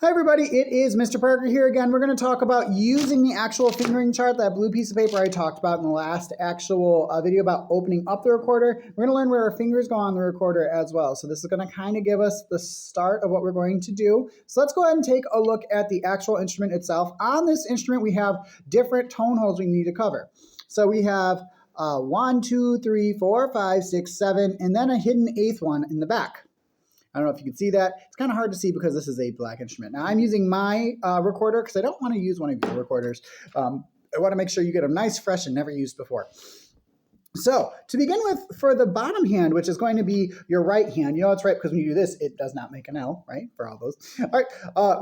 Hi everybody, it is Mr. Parker here again. We're going to talk about using the actual fingering chart, that blue piece of paper I talked about in the last actual video about opening up the recorder. We're going to learn where our fingers go on the recorder as well. So this is going to kind of give us the start of what we're going to do. So let's go ahead and take a look at the actual instrument itself. On this instrument, we have different tone holes we need to cover. So we have 1, 2, 3, 4, 5, 6, 7, and then a hidden eighth one in the back. I don't know if you can see that. It's kind of hard to see because this is a black instrument. Now I'm using my recorder because I don't want to use one of your recorders. I want to make sure you get them nice, fresh, and never used before. So to begin with, for the bottom hand, which is going to be your right hand, you know it's right because when you do this, it does not make an L, right, for all those. All right,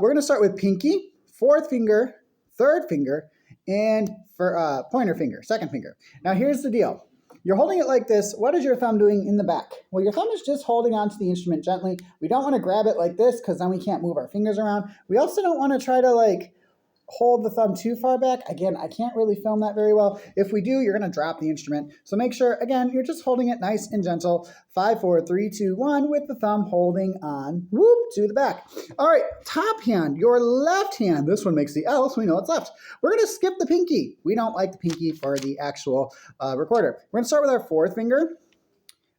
we're going to start with pinky, fourth finger, third finger, and for pointer finger, second finger. Now here's the deal. You're holding it like this. What is your thumb doing in the back? Well, your thumb is just holding onto the instrument gently. We don't want to grab it like this because then we can't move our fingers around. We also don't want to try to like hold the thumb too far back. Again, I can't really film that very well. If we do, you're going to drop the instrument. So make sure, again, you're just holding it nice and gentle. 5, 4, 3, 2, 1 with the thumb holding on, whoop, to the back. All right, top hand, your left hand. This one makes the L, so we know it's left. We're going to skip the pinky. We don't like the pinky for the actual recorder. We're going to start with our fourth finger,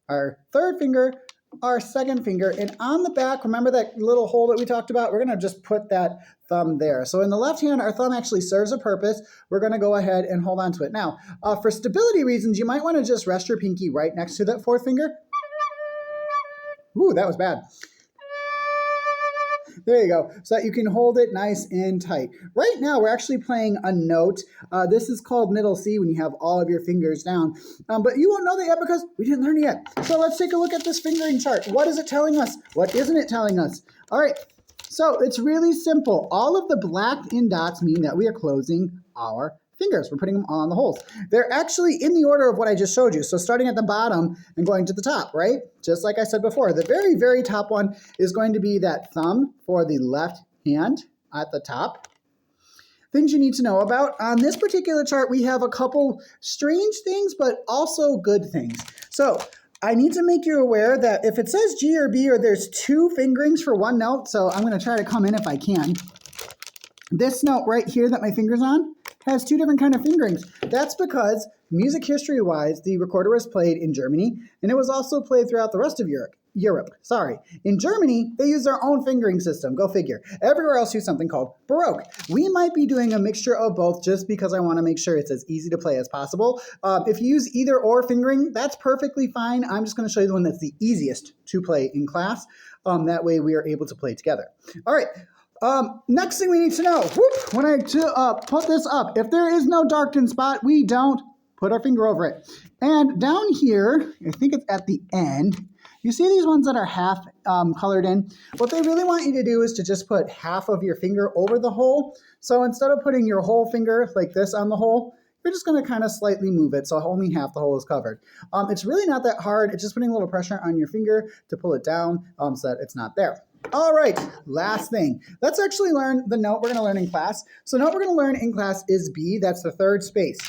our third finger, our second finger, and on the back, remember that little hole that we talked about? We're going to just put that thumb there. So in the left hand, our thumb actually serves a purpose. We're going to go ahead and hold on to it. Now, for stability reasons, you might want to just rest your pinky right next to that fourth finger. Ooh, that was bad. There you go, so that you can hold it nice and tight. Right now, we're actually playing a note. This is called middle C when you have all of your fingers down. But you won't know that yet because we didn't learn it yet. So let's take a look at this fingering chart. What is it telling us? What isn't it telling us? All right, so it's really simple. All of the black in dots mean that we are closing our fingers. We're putting them on the holes. They're actually in the order of what I just showed you. So starting at the bottom and going to the top, right? Just like I said before, the very, very top one is going to be that thumb for the left hand at the top. Things you need to know about. On this particular chart, we have a couple strange things, but also good things. So I need to make you aware that if it says G or B or there's two fingerings for one note, so I'm going to try to come in if I can. This note right here that my finger's on has two different kind of fingerings. That's because music history-wise, the recorder was played in Germany, and it was also played throughout the rest of Europe. In Germany, they use their own fingering system. Go figure. Everywhere else use something called Baroque. We might be doing a mixture of both just because I want to make sure it's as easy to play as possible. If you use either or fingering, that's perfectly fine. I'm just going to show you the one that's the easiest to play in class. That way we are able to play together. All right. Next thing we need to know, when I put this up, if there is no darkened spot, we don't put our finger over it. And down here, I think it's at the end, you see these ones that are half colored in? What they really want you to do is to just put half of your finger over the hole. So instead of putting your whole finger like this on the hole, you're just going to kind of slightly move it so only half the hole is covered. It's really not that hard. It's just putting a little pressure on your finger to pull it down so that it's not there. All right, last thing. Let's actually learn the note we're going to learn in class. So the note we're going to learn in class is B. That's the third space.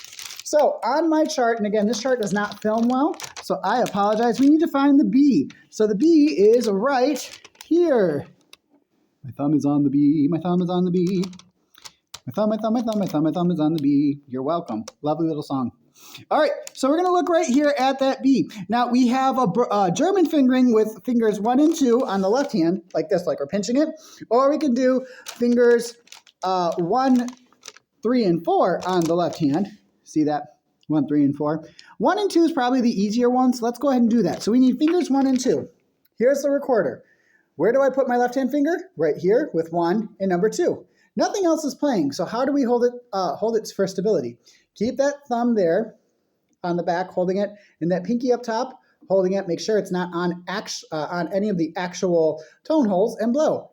So on my chart, and again, this chart does not film well, so I apologize. We need to find the B. So the B is right here. My thumb is on the B. My thumb is on the B. My thumb is on the B. You're welcome. Lovely little song. All right, so we're going to look right here at that B. Now, we have a German fingering with fingers 1 and 2 on the left hand, like this, like we're pinching it. Or we can do fingers 1, 3, and 4 on the left hand. See that? 1, 3, and 4. 1 and 2 is probably the easier one, so let's go ahead and do that. So we need fingers 1 and 2. Here's the recorder. Where do I put my left-hand finger? Right here with 1 and number 2. Nothing else is playing, so how do we hold it for stability? Keep that thumb there on the back, holding it, and that pinky up top, holding it. Make sure it's not on any of the actual tone holes, and blow.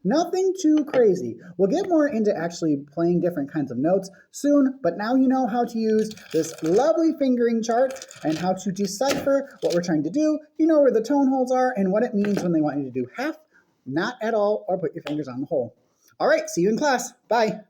Nothing too crazy. We'll get more into actually playing different kinds of notes soon, but now you know how to use this lovely fingering chart and how to decipher what we're trying to do. You know where the tone holes are and what it means when they want you to do half, not at all, or put your fingers on the hole. All right, see you in class. Bye.